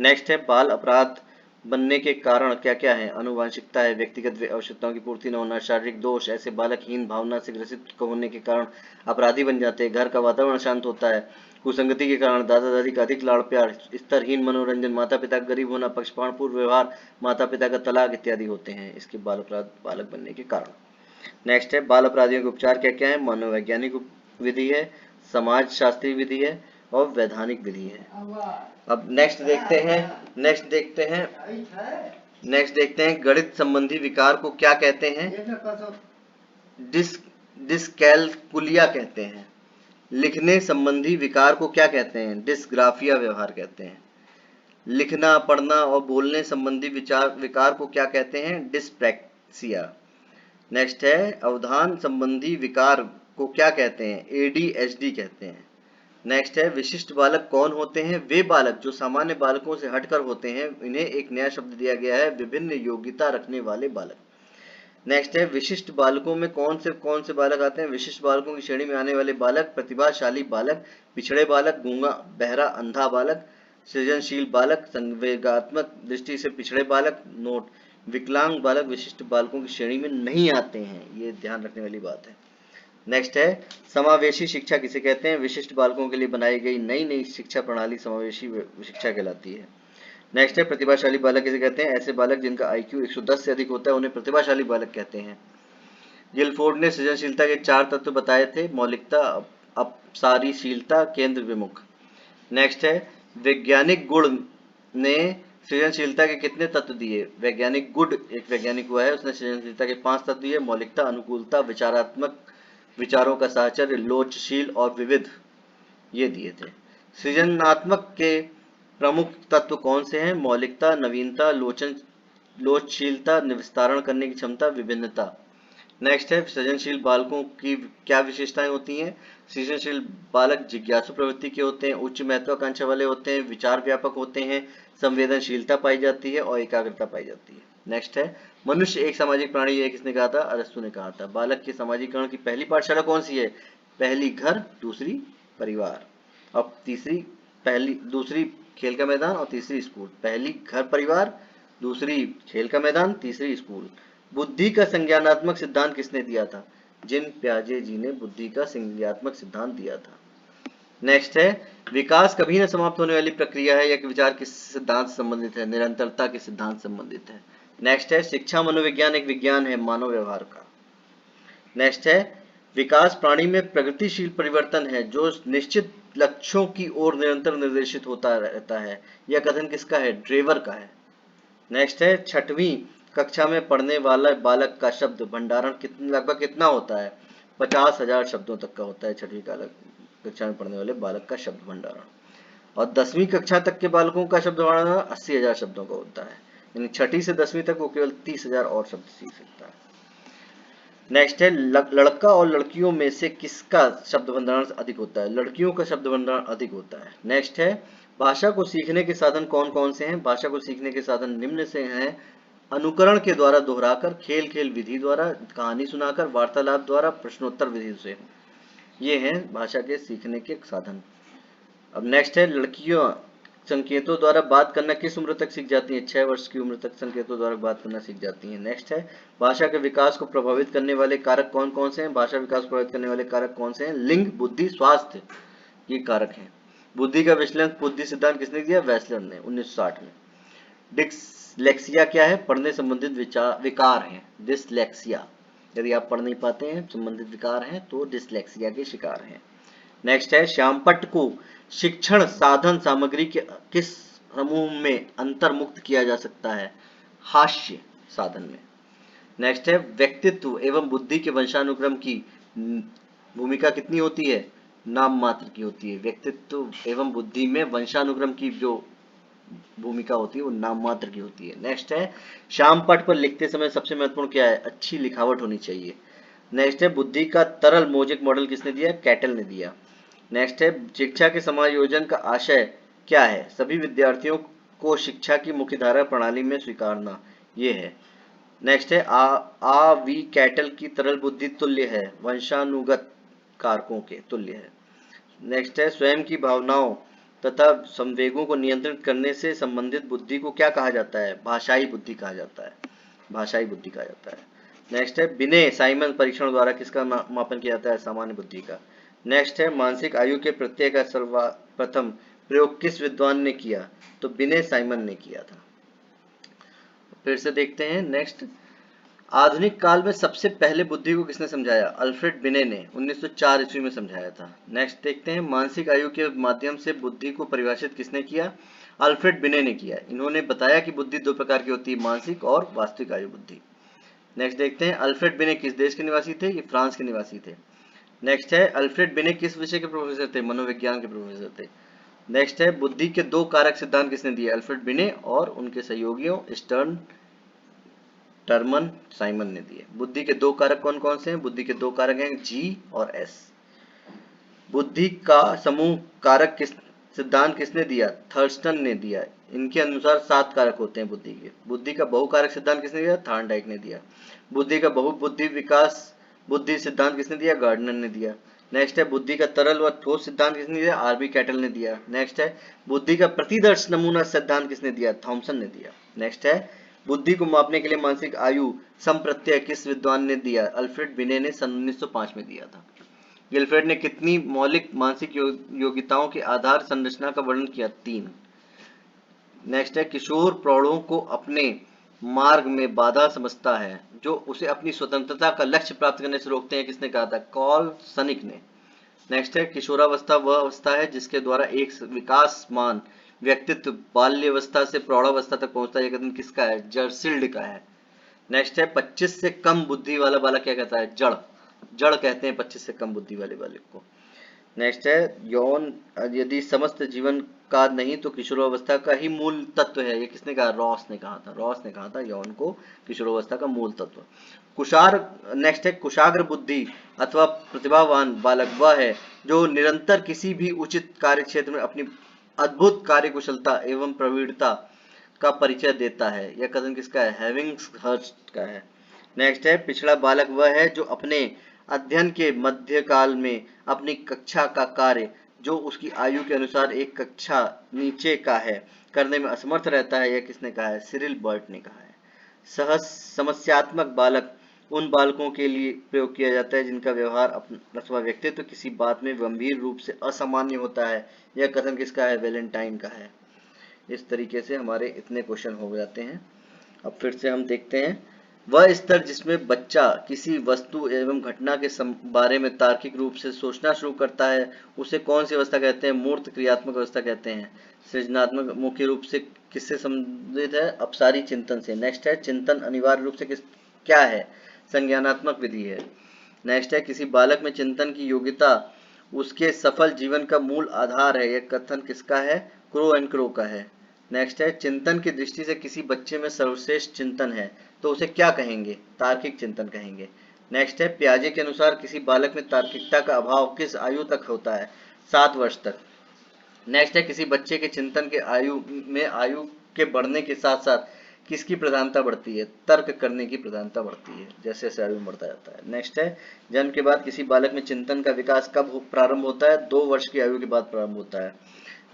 नेक्स्ट है बाल अपराध बनने के कारण क्या क्या है? अनुवांशिकता है, व्यक्तिगत आवश्यकताओं की पूर्ति न होना, शारीरिक दोष, ऐसे बालक हीन भावना से ग्रसित होने के कारण अपराधी बन जाते हैं। घर का वातावरण अशांत होता है, कुसंगति के कारण दादा दादी का अधिक लाड़ प्यार, स्तरहीन मनोरंजन, माता पिता का गरीब होना, पक्षपातपूर्ण व्यवहार, माता पिता का तलाक इत्यादि होते हैं इसके बाल अपराध बालक बनने के कारण। नेक्स्ट है बाल अपराधियों के उपचार क्या क्या है? मनोवैज्ञानिक विधि है, समाज शास्त्रीय विधि है और वैधानिक विधि है। अब नेक्स्ट देखते हैं गणित संबंधी विकार को क्या कहते हैं? डिस्कैलकुलिया कहते हैं। लिखने संबंधी विकार को क्या कहते हैं? डिस्ग्राफिया व्यवहार कहते हैं। लिखना, पढ़ना और बोलने संबंधी विकार को क्या कहते हैं? डिस्प्रैक्सिया। नेक्स्ट है अवधान संबंधी विकार को क्या कहते हैं? ADHD कहते हैं। नेक्स्ट है विशिष्ट बालक कौन होते हैं? वे बालक जो सामान्य बालकों से हटकर होते हैं। इन्हें एक नया शब्द दिया गया है, विभिन्न योग्यता रखने वाले बालक। नेक्स्ट है विशिष्ट बालकों में कौन से बालक आते हैं? विशिष्ट बालकों की श्रेणी में आने वाले बालक प्रतिभाशाली बालक, पिछड़े बालक, गूंगा बहरा अंधा बालक, सृजनशील बालक, संवेगात्मक दृष्टि से पिछड़े बालक। नोट, विकलांग बालक विशिष्ट बालकों की श्रेणी में नहीं आते हैं, ये ध्यान रखने वाली बात है। नेक्स्ट है समावेशी शिक्षा किसे कहते हैं? विशिष्ट बालकों के लिए बनाई गई नई नई शिक्षा प्रणाली समावेशी शिक्षा कहलाती है। नेक्स्ट है प्रतिभाशाली बालक किसे कहते हैं? ऐसे बालक जिनका IQ 110 से अधिक होता है उन्हें प्रतिभाशाली बालक कहते हैं। गिलफोर्ड ने सृजनशीलता के 4 तत्व बताए थे, मौलिकता, अपसारीशीलता, केंद्र विमुख। नेक्स्ट है वैज्ञानिक गुण ने सृजनशीलता के कितने तत्व दिए? वैज्ञानिक गुड एक वैज्ञानिक हुआ है, उसने सृजनशीलता के 5 तत्व दिए, मौलिकता, अनुकूलता, विचारात्मक, विचारों का साहचर्य, लोचशील और विविध, ये दिए थे। सृजनात्मक के प्रमुख तत्व कौन से हैं? मौलिकता, नवीनता, लोचशीलता, विस्तारण करने की क्षमता, विभिन्नता। नेक्स्ट है सृजनशील बालकों की क्या विशेषताएं होती हैं? सृजनशील बालक जिज्ञासु प्रवृत्ति के होते हैं, उच्च महत्वाकांक्षा वाले होते हैं, विचार व्यापक होते हैं, संवेदनशीलता पाई जाती है और एकाग्रता पाई जाती है। नेक्स्ट है मनुष्य एक सामाजिक प्राणी, ये किसने कहा था? अरस्तु ने कहा था। बालक के सामाजिकरण की पहली पाठशाला कौन सी है? पहली घर, दूसरी परिवार, अब दूसरी खेल का मैदान और तीसरी स्कूल। पहली घर परिवार, दूसरी खेल का मैदान, तीसरी स्कूल। बुद्धि का संज्ञानात्मक सिद्धांत किसने दिया था? जिन प्याजे जी ने बुद्धि का संज्ञानात्मक सिद्धांत दिया था। नेक्स्ट है विकास कभी न समाप्त होने वाली प्रक्रिया है या विचार किस सिद्धांत से संबंधित है? निरंतरता के सिद्धांत से संबंधित है। नेक्स्ट है शिक्षा मनोविज्ञान एक विज्ञान है मानव व्यवहार का। नेक्स्ट है विकास प्राणी में प्रगतिशील परिवर्तन है जो निश्चित लक्ष्यों की ओर निरंतर निर्देशित होता रहता है। यह कथन किसका है? ड्रेवर का है। नेक्स्ट है 6वीं कक्षा में पढ़ने वाला बालक का शब्द भंडारण लगभग कितना होता है? 50,000 शब्दों तक का होता है 6वीं कक्षा में पढ़ने वाले बालक का शब्द भंडारण। और 10वीं कक्षा तक के बालकों का शब्द भंडारण 80,000 शब्दों का होता है, यानी 6ठी से 10वीं तक वो केवल 30,000 और शब्द सीख सकता है। नेक्स्ट है लड़का और लड़कियों में से किसका शब्द भंडारण अधिक होता है? लड़कियों का शब्द भंडारण अधिक होता है। नेक्स्ट है भाषा को सीखने के साधन कौन कौन से हैं? भाषा को सीखने के साधन निम्न से हैं, अनुकरण के द्वारा, दोहराकर, खेल खेल विधि द्वारा, कहानी सुनाकर, वार्तालाप द्वारा, प्रश्नोत्तर विधि से। ये हैं भाषा के सीखने के साधन। अब नेक्स्ट है लड़कियां संकेतों द्वारा बात करना किस उम्र तक सीख जाती हैं? 6 वर्ष की उम्र तक संकेतों द्वारा बात करना सीख जाती हैं। नेक्स्ट है भाषा के विकास को प्रभावित करने वाले कारक कौन कौन से हैं? भाषा विकास को प्रभावित करने वाले कारक कौन से हैं? लिंग, बुद्धि, स्वास्थ्य, ये कारक हैं। बुद्धि का विश्लेषण बुद्धि सिद्धांत किसने दिया? वेस्लर ने 1960 में। डिसलेक्सिया क्या है? पढ़ने संबंधित विकार है डिसलेक्सिया। यदि आप पढ़ नहीं पाते हैं, संबंधित विकार हैं, तो डिसलेक्सिया के शिकार हैं। नेक्स्ट है श्यामपट्ट को शिक्षण साधन सामग्री के किस समूह में अंतर्मुक्त किया जा सकता है? हास्य साधन में। नेक्स्ट है व्यक्तित्व एवं बुद्धि के वंशानुक्रम की भूमिका कितनी होती है? नाम मात्र की होती है। व्यक्तित्व एवं बुद्धि में वंशानुक्रम की जो भूमिका होती है वो नाम मात्र की होती है। नेक्स्ट है श्यामपट्ट पर लिखते समय सबसे महत्वपूर्ण क्या है? अच्छी लिखावट होनी चाहिए। नेक्स्ट है बुद्धि का तरल मोजिक मॉडल किसने दिया? कैटल ने दिया। नेक्स्ट है शिक्षा के समायोजन का आशय क्या है? सभी विद्यार्थियों को शिक्षा की मुख्यधारा प्रणाली में स्वीकारना, ये है। नेक्स्ट है आ वी कैटल की तरल बुद्धि तुल्य है, वंशानुगत कारकों के तुल्य है। नेक्स्ट है स्वयं की भावनाओं तथा संवेगों को नियंत्रित करने से संबंधित बुद्धि को क्या कहा जाता है? भाषाई बुद्धि कहा जाता है। भाषाई बुद्धि कहा जाता है। नेक्स्ट है बिने साइमन परीक्षण द्वारा किसका मापन किया जाता है? सामान्य बुद्धि का। नेक्स्ट है मानसिक आयु के प्रत्यय का सर्वप्रथम प्रयोग किस विद्वान ने किया? तो बिने साइमन ने किया था। फिर से देखते हैं नेक्स्ट, आधुनिक काल में सबसे पहले बुद्धि को किसने समझाया? अल्फ्रेड बिने ने 1904 ईस्वी में समझाया था। नेक्स्ट देखते हैं मानसिक आयु के माध्यम से बुद्धि को परिभाषित किसने किया? अल्फ्रेड बिने ने किया। इन्होंने बताया कि बुद्धि दो प्रकार की होती है, मानसिक और वास्तविक आयु बुद्धि। नेक्स्ट देखते हैं अल्फ्रेड बिने किस देश के निवासी थे? ये फ्रांस के निवासी थे। नेक्स्ट है अल्फ्रेड बिने किस विषय के प्रोफेसर थे? मनोविज्ञान के प्रोफेसर थे। नेक्स्ट है बुद्धि के दो कारक सिद्धांत किसने दिए? अल्फ्रेड बिने और उनके सहयोगियों स्टर्न, टर्मन, साइमन ने दिए। बुद्धि के दो कारक कौन कौन से हैं? बुद्धि के दो कारक हैं जी और एस। बुद्धि का समूह कारक किस सिद्धांत किसने दिया? थर्स्टन ने दिया। इनके अनुसार 7 कारक होते हैं बुद्धि के। बुद्धि का बहुकारक सिद्धांत किसने दिया? थॉर्नडाइक ने दिया। बुद्धि का बहुबुद्धि विकास बुद्धि सिद्धांत किसने दिया? गार्डनर ने दिया। नेक्स्ट है बुद्धि का तरल व ठोस सिद्धांत किसने दिया? आरबी कैटल ने दिया। नेक्स्ट है बुद्धि का प्रतिदर्श नमूना सिद्धांत किसने दिया? थॉमसन ने दिया। नेक्स्ट है बुद्धि को मापने के लिए मानसिक आयु संप्रत्यय किस विद्वान ने दिया? अल्फ्रेड बिने ने सन 1905 में दिया था। गिलफ्रेड ने कितनी मौलिक मानसिक योग्यताओं के आधार संरचना का वर्णन किया? 3। नेक्स्ट है किशोर प्रौढ़ों को अपने मार्ग में बाधा समझता है जो उसे अपनी स्वतंत्रता का लक्ष्य प्राप्त करने से रोकते हैं, किसने कहा था? कार्ल सनिक ने। नेक्स्ट है किशोरावस्था वह अवस्था है जिसके द्वारा एक विकासमान व्यक्तित्व बाल्यावस्था से प्रौढ़ावस्था तक पहुंचता है। यह कथन किसका है? जर्सिल्ड का है। नेक्स्ट है 25 से कम बुद्धि वाला बालक क्या कहता है? जड़। जड़ कहते हैं 25 से कम बुद्धि वाले बालक को। नेक्स्ट है यौन यदि समस्त जीवन का नहीं तो किशोरावस्था का ही मूल तत्व है। ये किसने कहा? रॉस ने कहा था। रॉस ने कहा था यौन को किशोरावस्था का मूल तत्व। नेक्स्ट है कुशाग्र बुद्धि अथवा प्रतिभावान बालक वह है जो निरंतर किसी भी उचित कार्य क्षेत्र में अपनी अद्भुत कार्यकुशलता एवं प्रवीणता का परिचय देता है। यह कथन किसका है? हेविंगहर्स्ट का है। नेक्स्ट है पिछड़ा बालक वह है जो अपने अध्ययन के मध्यकाल में अपनी कक्षा का कार्य जो उसकी आयु के अनुसार एक कक्षा नीचे का है करने में असमर्थ रहता है। यह किसने कहा है? सिरिल बर्ट ने कहा है। सहज समस्यात्मक बालक उन बालकों के लिए प्रयोग किया जाता है जिनका व्यवहार अथवा व्यक्तित्व किसी बात में गंभीर रूप से असामान्य होता है। यह कथन किसका है? वैलेंटाइन का है। इस तरीके से हमारे इतने क्वेश्चन हो जाते हैं। अब फिर से हम देखते हैं वह स्तर जिसमें बच्चा किसी वस्तु एवं घटना के बारे में तार्किक रूप से सोचना शुरू करता है उसे कौन सी अवस्था कहते हैं? मूर्त क्रियात्मक अवस्था कहते हैं। सृजनात्मक मुख्य रूप से किससे संबंधित है? अपसारी चिंतन से। नेक्स्ट है चिंतन अनिवार्य रूप से क्या है? संज्ञानात्मक विधि है। नेक्स्ट है किसी बालक में चिंतन की योग्यता उसके सफल जीवन का मूल आधार है। यह कथन किसका है? क्रो एंड क्रो का है। नेक्स्ट है चिंतन की दृष्टि से किसी बच्चे में सर्वश्रेष्ठ चिंतन है तो उसे क्या कहेंगे? तार्किक चिंतन कहेंगे। नेक्स्ट है पियाजे के अनुसार किसी बालक में तार्किकता का अभाव किस आयु तक होता है? 7 वर्ष तक। नेक्स्ट है किसी बच्चे के चिंतन के आयु के बढ़ने के साथ साथ किसकी प्रधानता बढ़ती है? तर्क करने की प्रधानता बढ़ती है जैसे जैसे आयु बढ़ता जाता है। नेक्स्ट है जन्म के बाद किसी बालक में चिंतन का विकास कब प्रारंभ होता है? 2 वर्ष की आयु के बाद प्रारंभ होता है।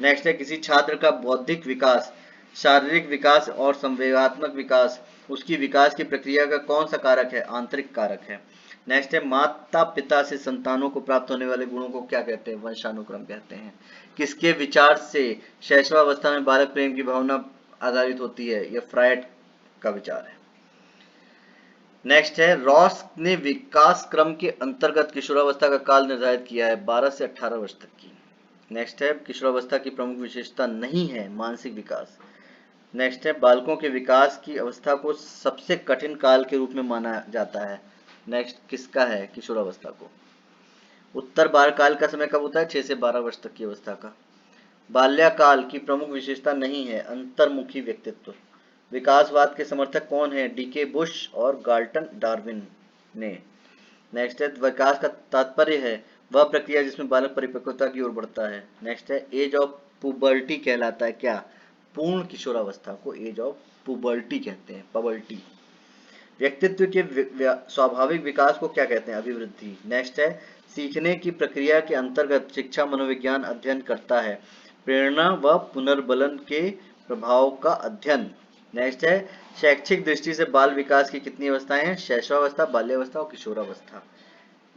नेक्स्ट है किसी छात्र का बौद्धिक विकास, शारीरिक विकास और संवेगात्मक विकास उसकी विकास की प्रक्रिया का कौन सा कारक है? आंतरिक कारक है। नेक्स्ट है माता पिता से संतानों को प्राप्त होने वाले गुणों को क्या कहते हैं? वंशानुक्रम कहते हैं। किसके विचार से शैशवावस्था में बालक प्रेम की भावना आधारित होती है? यह फ्रायड का विचार है। नेक्स्ट है रॉस ने विकास क्रम के अंतर्गत किशोरावस्था का काल निर्धारित किया है 12 से 18 वर्ष तक की। नेक्स्ट है किशोरावस्था की प्रमुख विशेषता नहीं है मानसिक विकास। नेक्स्ट है बालकों के विकास की अवस्था को सबसे कठिन काल के रूप में माना जाता है। नेक्स्ट किसका है? किशोरावस्था को। उत्तर बालकाल का समय कब होता है? 6 से 12 वर्ष तक की अवस्था का। बाल्यकाल की प्रमुख विशेषता नहीं है अंतर्मुखी व्यक्तित्व। विकासवाद के समर्थक कौन है? डीके बुश और गाल्टन डार्विन ने। नेक्स्ट है विकास का तात्पर्य है वह प्रक्रिया जिसमें बालक परिपक्वता की ओर बढ़ता है। नेक्स्ट है एज ऑफ पुबर्टी कहलाता है क्या? पूर्ण किशोरावस्था को एज ऑफ पुबर्टी कहते हैं, पबर्टी। व्यक्तित्व के स्वाभाविक विकास को क्या कहते हैं? अभिवृद्धि। नेक्स्ट है सीखने की प्रक्रिया के अंतर्गत शिक्षा मनोविज्ञान अध्ययन करता है प्रेरणा व पुनर्बलन के प्रभाव का अध्ययन। नेक्स्ट है शैक्षिक दृष्टि से बाल विकास की कितनी अवस्थाएं हैं? शैशवावस्था, बाल्यावस्था और किशोरावस्था,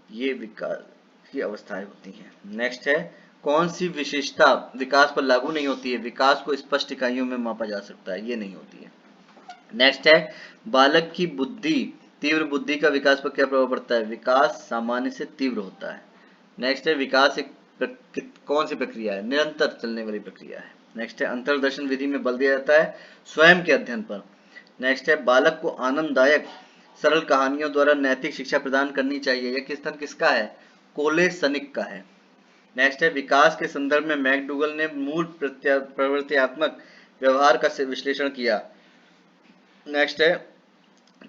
ये विकास की अवस्थाएं होती हैं। नेक्स्ट है कौन सी विशेषता विकास पर लागू नहीं होती है? विकास को स्पष्ट इकाइयों में मापा जा सकता है, ये नहीं होती है। नेक्स्ट है बालक की बुद्धि तीव्र बुद्धि का विकास पर क्या प्रभाव पड़ता है? विकास सामान्य से तीव्र होता है। नेक्स्ट है विकास एक कौन सी प्रक्रिया है? निरंतर चलने वाली प्रक्रिया है। नेक्स्ट है अंतर्दर्शन विधि में बल दिया जाता है स्वयं के अध्ययन पर। नेक्स्ट है बालक को आनंददायक सरल कहानियों द्वारा नैतिक शिक्षा प्रदान करनी चाहिए। यह किस तरह किसका है? कोले सनिक का है। नेक्स्ट है विकास के संदर्भ में मैकडूगल ने मूल प्रवृत्त्यात्मक व्यवहार का विश्लेषण किया। नेक्स्ट है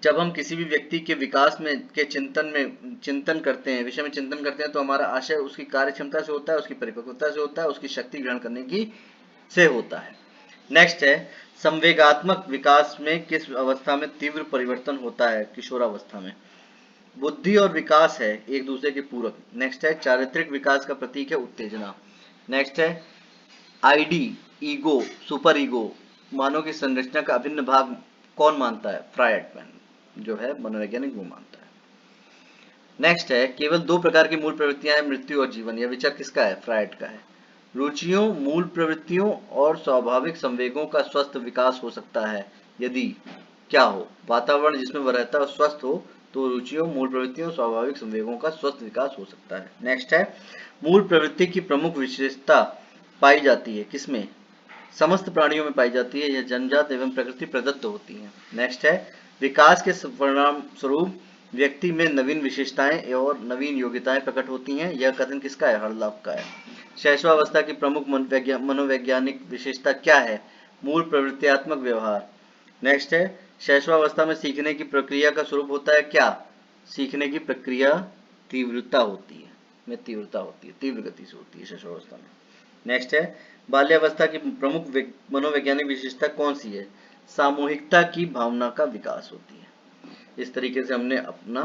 जब हम किसी भी व्यक्ति के विकास के चिंतन करते हैं, विषय में चिंतन करते हैं, तो हमारा आशय उसकी कार्य क्षमता से होता है, उसकी परिपक्वता से होता है, उसकी शक्ति ग्रहण करने की से होता है। नेक्स्ट है संवेगात्मक विकास में किस अवस्था में तीव्र परिवर्तन होता है? किशोरावस्था में। बुद्धि और विकास है एक दूसरे के पूरक। नेक्स्ट है चारित्रिक विकास का प्रतीक है उत्तेजना। नेक्स्ट है आईडी, ईगो, सुपर ईगो, मानव की संरचना का अभिन्न भाग कौन मानता है? फ्रायड जो है मनोवैज्ञानिक वो मानता है। नेक्स्ट है केवल दो प्रकार की मूल प्रवृत्तियां हैं, मृत्यु और जीवन। यह विचार किसका है? फ्रायड का है। रुचियों, मूल प्रवृत्तियों और स्वाभाविक संवेगों का स्वस्थ विकास हो सकता है यदि क्या हो? वातावरण जिसमें वह रहता है स्वस्थ हो तो रुचियों, मूल प्रवृत्तियों, स्वाभाविक संवेगों का स्वस्थ विकास हो सकता है। नेक्स्ट है मूल प्रवृत्ति की प्रमुख विशेषता पाई जाती है किसमें? समस्त प्राणियों में पाई जाती है। यह जन्मजात एवं प्रकृति प्रदत्त होती है। नेक्स्ट है विकास के परिणाम स्वरूप व्यक्ति में नवीन विशेषताएं और नवीन योग्यताएं प्रकट होती हैं। यह कथन किसका है? हर्लॉक का है। शैशवावस्था की प्रमुख मनोवैज्ञानिक विशेषता क्या है? मूल प्रवृत्त्यात्मक व्यवहार। नेक्स्ट है शैशवावस्था में सीखने की प्रक्रिया का स्वरूप होता है क्या? सीखने की प्रक्रिया तीव्रता होती है, तीव्रता होती है, तीव्र गति से होती है शैशवावस्था में। नेक्स्ट है बाल्यावस्था की प्रमुख मनोवैज्ञानिक विशेषता कौन सी है? सामूहिकता की भावना का विकास होती है। इस तरीके से हमने अपना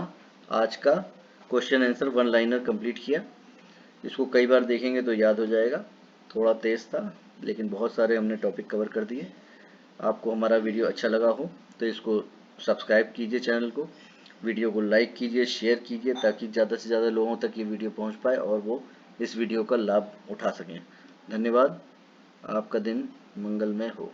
आज का question answer one liner complete किया। इसको कई बार देखेंगे तो याद हो जाएगा। थोड़ा तेज था लेकिन बहुत सारे हमने टॉपिक कवर कर दिए। आपको हमारा वीडियो अच्छा लगा हो तो इसको सब्सक्राइब कीजिए, चैनल को, वीडियो को लाइक कीजिए, शेयर कीजिए ताकि ज़्यादा से ज़्यादा लोगों तक ये वीडियो पहुंच पाए और वो इस वीडियो का लाभ उठा सकें। धन्यवाद। आपका दिन मंगलमय हो।